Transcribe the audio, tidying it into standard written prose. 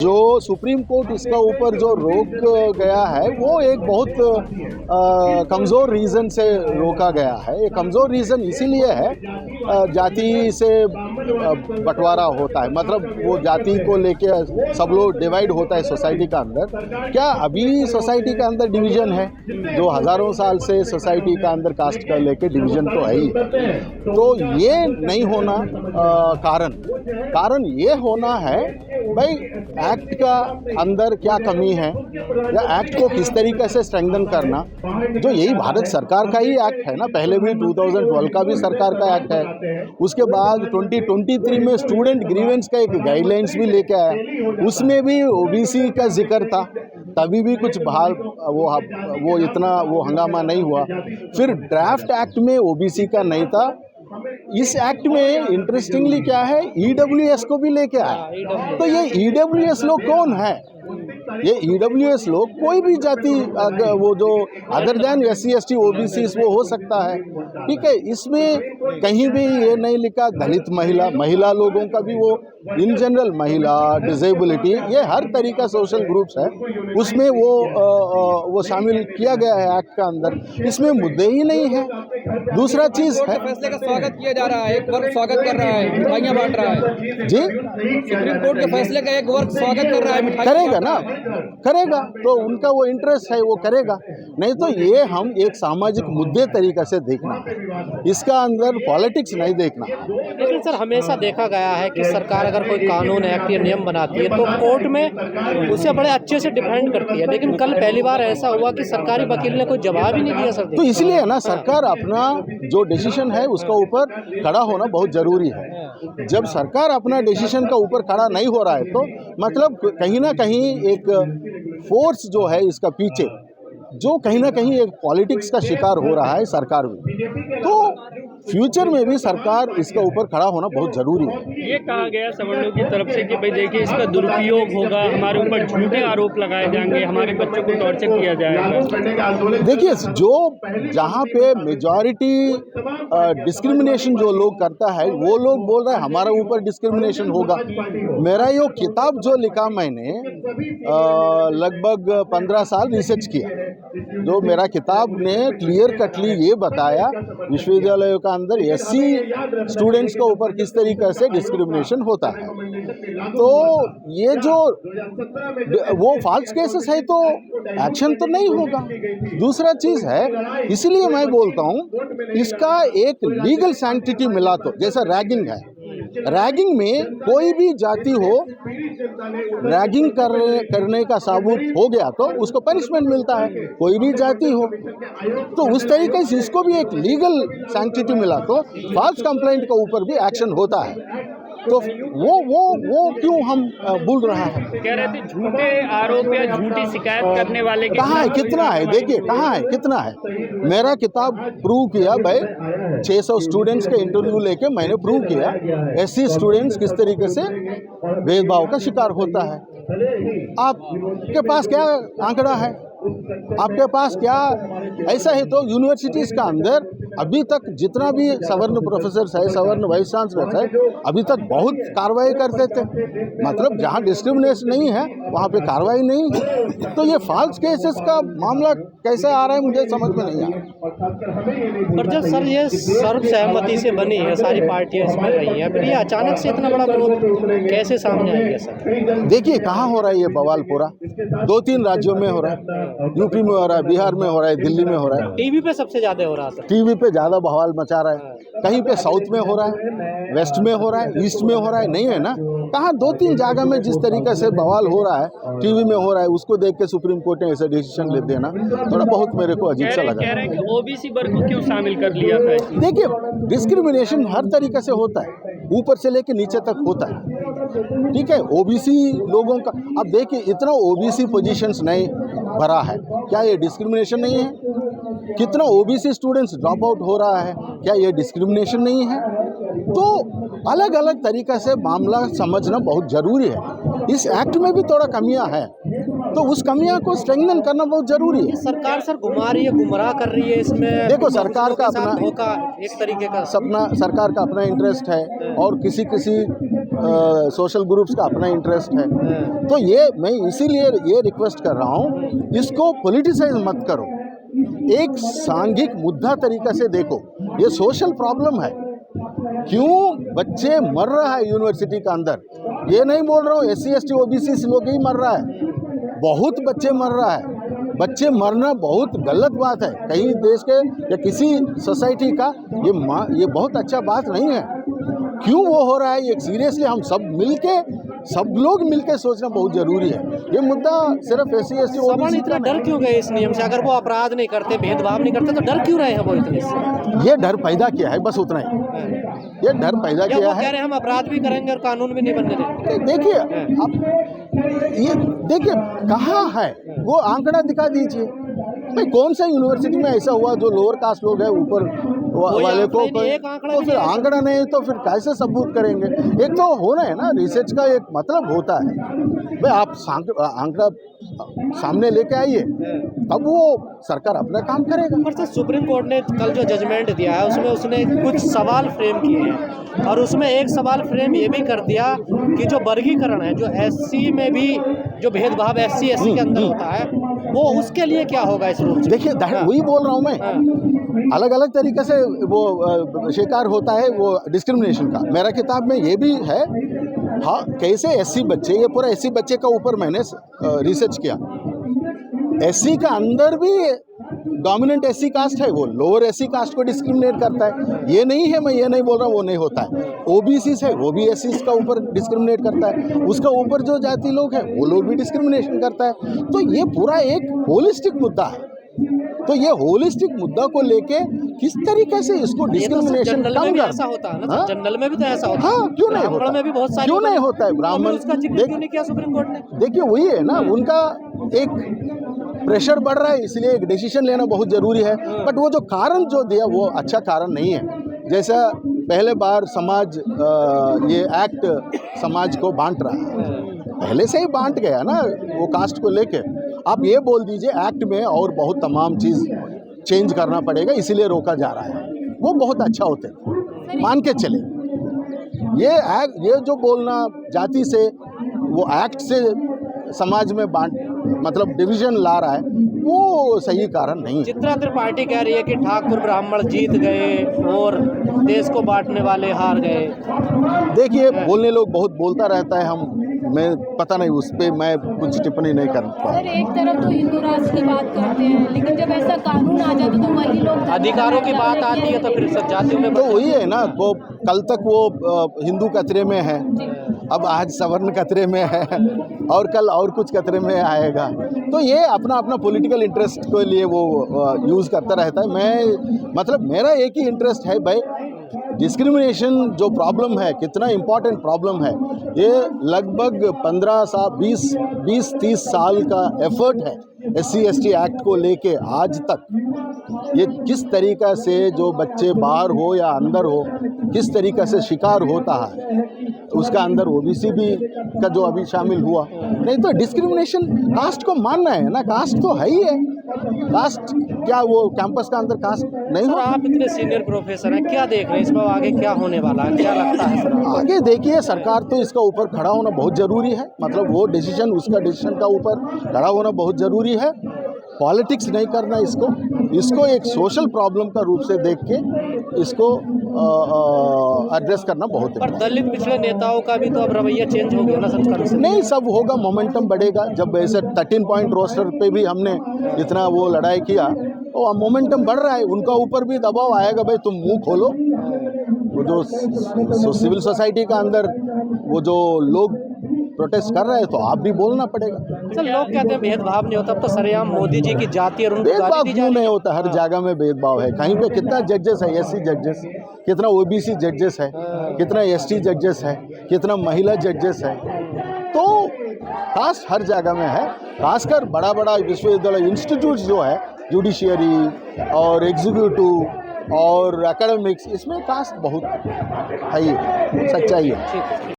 जो supreme court इसका ऊपर जो रोक गया है वो एक बहुत कमज़ोर रीज़न से रोका गया है। ये कमज़ोर रीज़न इसीलिए है जाति से बंटवारा होता है, मतलब वो जाति को लेके सब लोग डिवाइड होता है सोसाइटी का अंदर। क्या अभी सोसाइटी का अंदर डिवीज़न है? जो हज़ारों साल से सोसाइटी का अंदर कास्ट का लेके डिवीज़न तो है ही। तो ये नहीं होना कारण ये होना है भाई एक्ट का अंदर क्या कमी है या एक्ट को किस तरीके से स्ट्रेंथन करना। जो यही भारत सरकार का ही एक्ट है ना, पहले भी 2012 का भी सरकार का एक्ट है। उसके बाद 2023 में स्टूडेंट ग्रीवेंस का एक गाइडलाइंस भी लेके आया, उसमें भी ओबीसी का जिक्र था। तभी भी कुछ बाहर वो इतना वो हंगामा नहीं हुआ। फिर ड्राफ्ट एक्ट में ओबीसी का नहीं था। इस एक्ट में इंटरेस्टिंगली क्या है, ईडब्ल्यूएस को भी लेके आया। तो ये ईडब्ल्यूएस लोग कौन है? ये ईडब्ल्यूएस लोग कोई भी जाति, वो जो other than SC ST OBC वो हो सकता है, ठीक है। इसमें कहीं भी ये नहीं लिखा दलित महिला लोगों का भी, वो इन जनरल महिला, डिसेबिलिटी, ये हर तरीका सोशल ग्रुप्स है, उसमें वो शामिल किया गया है एक्ट का अंदर। इसमें मुद्दे ही नहीं है। दूसरा चीज़ है, फैसले का स्वागत किया जा रहा है, एक वर्ग स्वागत कर रहा है, मिठाइयाँ बांट रहा है जी। सुप्रीम कोर्ट के फैसले का एक वर्ग स्वागत कर रहा है, मिठाइयाँ करेगा ना, करेगा तो उनका वो इंटरेस्ट है, वो करेगा। नहीं तो ये हम एक सामाजिक मुद्दे तरीके से देखना है, इसका अंदर पॉलिटिक्स नहीं देखना। लेकिन सर हमेशा देखा गया है कि सरकार अगर कोई कानून एक्ट या नियम बनाती है तो कोर्ट में उसे बड़े अच्छे से डिफेंड करती है, लेकिन कल पहली बार ऐसा हुआ कि सरकारी वकील ने कोई जवाब ही नहीं दिया सर। तो इसलिए ना सरकार अपना जो डिसीजन है उसका ऊपर खड़ा होना बहुत ज़रूरी है। जब सरकार अपना डिसीजन का ऊपर खड़ा नहीं हो रहा है तो मतलब कहीं ना कहीं एक फोर्स जो है इसका पीछे, जो कहीं ना कहीं एक पॉलिटिक्स का शिकार हो रहा है सरकार में। तो फ्यूचर में भी सरकार इसका ऊपर खड़ा होना बहुत ज़रूरी है। ये कहा गया सवर्णों की तरफ से कि भाई देखिए इसका दुरुपयोग होगा, हमारे ऊपर झूठे आरोप लगाए जाएंगे, हमारे बच्चों को टॉर्चर किया जाएगा। देखिए, जो जहाँ पे मेजॉरिटी डिस्क्रिमिनेशन जो लोग करता है वो लोग बोल रहे हैं हमारा ऊपर डिस्क्रिमिनेशन होगा। मेरा ये किताब जो लिखा मैंने लगभग 15 साल रिसर्च किया, जो मेरा किताब ने क्लियर कटली ये बताया विश्वविद्यालयों का अंदर SC स्टूडेंट्स के ऊपर किस तरीके से डिस्क्रिमिनेशन होता है। तो ये जो वो फॉल्स केसेस है तो एक्शन तो नहीं होगा। दूसरा चीज़ है, इसलिए मैं बोलता हूँ इसका एक लीगल सैंक्टिटी मिला तो, जैसा रैगिंग है, रैगिंग में कोई भी जाति हो, रैगिंग करने का साबुत हो गया तो उसको पनिशमेंट मिलता है, कोई भी जाति हो। तो उस तरीके से इसको भी एक लीगल सैंक्टिटी मिला तो फॉल्स कंप्लेंट के ऊपर भी एक्शन होता है। तो वो क्यों हम बोल रहा है? कह रहे थे झूठे आरोप या झूठी शिकायत करने वाले कहाँ है, कितना है? देखिए कहाँ है, कितना है। मेरा किताब प्रूव किया भाई, 600 स्टूडेंट्स के इंटरव्यू लेके मैंने प्रूव किया SC स्टूडेंट्स किस तरीके से भेदभाव का शिकार होता है। आपके पास क्या आंकड़ा है? आपके पास क्या ऐसा है? तो यूनिवर्सिटीज़ का अंदर अभी तक जितना भी सवर्ण प्रोफेसर्स है, सवर्ण वाइस चांसलर्स है, अभी तक बहुत कार्रवाई करते थे। मतलब जहाँ डिस्क्रिमिनेशन नहीं है वहाँ पे कार्रवाई नहीं है। तो ये फॉल्स केसेस का मामला कैसे आ रहा है मुझे समझ में नहीं आ रहा। पर जब सर ये सर्वसहमति से बनी है, सारी पार्टियां इसमें रही हैं, फिर ये अचानक से इतना बड़ा विरोध कैसे सामने आ गया सर? देखिए कहाँ हो रहा है ये बवाल पूरा, 2-3 राज्यों में हो रहा है, यूपी में हो रहा है, बिहार में हो रहा है, दिल्ली में हो रहा है। टीवी पे सबसे ज्यादा हो रहा है। टीवी पे ज़्यादा बवाल मचा रहा है, कहीं पे साउथ में हो रहा है, वेस्ट में हो रहा है, ईस्ट में हो रहा है, नहीं है ना। कहाँ 2-3 जगह में जिस तरीके से बवाल हो रहा है, टीवी में हो रहा है, उसको देख के सुप्रीम कोर्ट ने ऐसा डिसीजन ले देना थोड़ा बहुत मेरे को अजीब सा लगा। कह रहे हैं कि OBC वर्ग को क्यों शामिल कर लिया था? देखिए डिस्क्रिमिनेशन हर तरीके से होता है, ऊपर से लेके नीचे तक होता है, ठीक है। OBC लोगों का अब देखिए इतना OBC पोजीशंस नहीं भरा है, क्या ये डिस्क्रिमिनेशन नहीं है? कितना OBC स्टूडेंट्स ड्रॉप आउट हो रहा है, क्या ये डिस्क्रिमिनेशन नहीं है? तो अलग अलग तरीक़े से मामला समझना बहुत ज़रूरी है। इस एक्ट में भी थोड़ा कमियां हैं, तो उस कमियां को स्ट्रेंथन करना बहुत ज़रूरी है। सरकार सर घुमा रही है, गुमराह कर रही है इसमें। देखो सरकार का अपना धोखा एक तरीके का सरकार का अपना इंटरेस्ट है और किसी सोशल ग्रुप्स का अपना इंटरेस्ट है। तो ये मैं इसीलिए ये रिक्वेस्ट कर रहा हूँ, इसको पॉलिटिसाइज मत करो, एक सांघिक मुद्दा तरीका से देखो। ये सोशल प्रॉब्लम है, क्यों बच्चे मर रहा है यूनिवर्सिटी का अंदर, ये नहीं बोल रहा हूँ SC ST OBC लोग ही मर रहा है, बहुत बच्चे मर रहा है। बच्चे मरना बहुत गलत बात है, कहीं देश के या किसी सोसाइटी का ये बहुत अच्छा बात नहीं है। क्यों वो हो रहा है, ये सीरियसली हम सब लोग मिलके सोचना बहुत जरूरी है। ये मुद्दा सिर्फ SC ST सवाल इतना डर क्यों गए इस नियम से? अगर वो अपराध नहीं करते, भेदभाव नहीं करते, तो डर क्यों रहे हैं वो इतने से? ये डर पैदा किया है, बस उतना ही। ये डर पैदा या किया वो है। कह रहे हैं हम अपराध भी करेंगे और कानून भी नहीं बनने देंगे। देखिए आप ये देखिए कहाँ है वो आंकड़ा दिखा दीजिए भाई, कौन सा यूनिवर्सिटी में ऐसा हुआ जो लोअर कास्ट लोग है ऊपर वाले को तो फिर आंकड़ा नहीं तो फिर कैसे सबूत करेंगे? एक तो होना है ना, रिसर्च का एक मतलब होता है भाई, आप आंकड़ा सामने लेके आइए, तब वो सरकार अपना काम करेगा। पर सर, सुप्रीम कोर्ट ने कल जो जजमेंट दिया है उसमें उसने कुछ सवाल फ्रेम किए हैं, और उसमें एक सवाल फ्रेम ये भी कर दिया कि जो वर्गीकरण है, जो SC में भी जो भेदभाव SC SC के अंदर होता है, वो उसके लिए क्या होगा इस रूप से? देखिए वही बोल रहा हूँ मैं, अलग अलग तरीके से वो शिकार होता है वो डिस्क्रिमिनेशन का। मेरा किताब में ये भी है, हाँ कैसे SC बच्चे, ये पूरा SC बच्चे का ऊपर मैंने रिसर्च किया। SC का अंदर भी डोमिनेंट SC कास्ट है, वो लोअर SC कास्ट को डिस्क्रिमिनेट करता है। ये नहीं है, मैं ये नहीं बोल रहा वो नहीं होता है। OBC है, वो भी SC का ऊपर डिस्क्रिमिनेट करता है, उसका ऊपर जो जाति लोग हैं वो लोग भी डिस्क्रिमिनेशन करता है। तो ये पूरा एक होलिस्टिक मुद्दा है। तो ये होलिस्टिक मुद्दा को लेके किस तरीके से इसको डिस्क्रिमिनेशन कम कर, ऐसा होता है ना, जनरल में भी तो ऐसा होता है। हाँ, क्यों नहीं होता? में भी बहुत सारे क्यों नहीं होता है? ब्राह्मण उसका जिक्र क्यों नहीं किया सुप्रीम कोर्ट ने? देखिए वही है ना, उनका एक प्रेशर बढ़ रहा है, इसलिए एक डिसीजन लेना बहुत जरूरी है। बट वो जो कारण जो दिया वो अच्छा कारण नहीं है। जैसा पहले बार समाज ये एक्ट समाज को बांट रहा है, पहले से ही बांट गया ना वो कास्ट को लेके। आप ये बोल दीजिए एक्ट में और बहुत तमाम चीज़ चेंज करना पड़ेगा, इसीलिए रोका जा रहा है, वो बहुत अच्छा होते मान के चले। ये जो बोलना जाति से वो एक्ट से समाज में बांट मतलब डिवीजन ला रहा है, वो सही कारण नहीं है। चित्रा त्रिपाठी कह रही है कि ठाकुर ब्राह्मण जीत गए और देश को बांटने वाले हार गए। देखिए बोलने लोग बहुत बोलता रहता है, मैं पता नहीं उस पर मैं कुछ टिप्पणी नहीं कर पाऊँ। सर एक तरफ तो हिंदू राष्ट्र की बात करते हैं, लेकिन जब ऐसा कानून आ जाता तो वही लोग अधिकारों की बात आती है तो फिर सब जातियों में तो वही है ना, वो कल तक वो हिंदू कतरे में है, अब आज सवर्ण कतरे में है, और कल और कुछ कतरे में आएगा। तो ये अपना अपना पॉलिटिकल इंटरेस्ट के लिए वो यूज़ करता रहता है। मैं मतलब मेरा एक ही इंटरेस्ट है भाई, डिस्क्रिमिनेशन जो प्रॉब्लम है कितना इम्पोर्टेंट प्रॉब्लम है, ये लगभग 15 साल 20-30 साल का एफर्ट है SC ST एक्ट को लेके आज तक। ये किस तरीक़ा से जो बच्चे बाहर हो या अंदर हो किस तरीक़ा से शिकार होता है, उसका अंदर OBC भी का जो अभी शामिल हुआ। नहीं तो डिस्क्रिमिनेशन कास्ट को मानना है ना, कास्ट तो है ही है। कास्ट क्या वो कैंपस का अंदर कास्ट नहीं हो? आप इतने सीनियर प्रोफेसर हैं, क्या देख रहे हैं इसमें आगे क्या होने वाला है, क्या लगता है सर? आगे देखिए, सरकार तो इसका ऊपर खड़ा होना बहुत ज़रूरी है, मतलब वो डिसीजन उसका डिसीजन का ऊपर खड़ा होना बहुत ज़रूरी है। पॉलिटिक्स नहीं करना इसको एक सोशल प्रॉब्लम का रूप से देख के इसको एड्रेस करना बहुत पर दलित पिछड़े नेताओं का भी तो अब रवैया चेंज हो गया ना सरकार से? नहीं, सब होगा, मोमेंटम बढ़ेगा। जब ऐसे 13 पॉइंट रोस्टर पे भी हमने इतना वो लड़ाई किया, और मोमेंटम बढ़ रहा है, उनका ऊपर भी दबाव आएगा, भाई तुम मुंह खोलो। वो जो सिविल सोसाइटी का अंदर वो जो लोग प्रोटेस्ट कर रहे हैं, तो आप भी बोलना पड़ेगा। सर लोग कहते हैं भेदभाव नहीं होता, अब तो सरेआम मोदी जी की जाति और उनको भेदभाव क्यों नहीं होता? हर जगह में भेदभाव है। कहीं पे कितना जजेस है SC जजेस, कितना OBC जजेस है, कितना ST जजेस है, कितना महिला जजेस है। तो कास्ट हर जगह में है, खासकर बड़ा बड़ा विश्वविद्यालय इंस्टीट्यूट जो है, जुडिशियरी और एग्जीक्यूटिव और एकेडमिक्स, इसमें कास्ट बहुत है, सच्चाई है।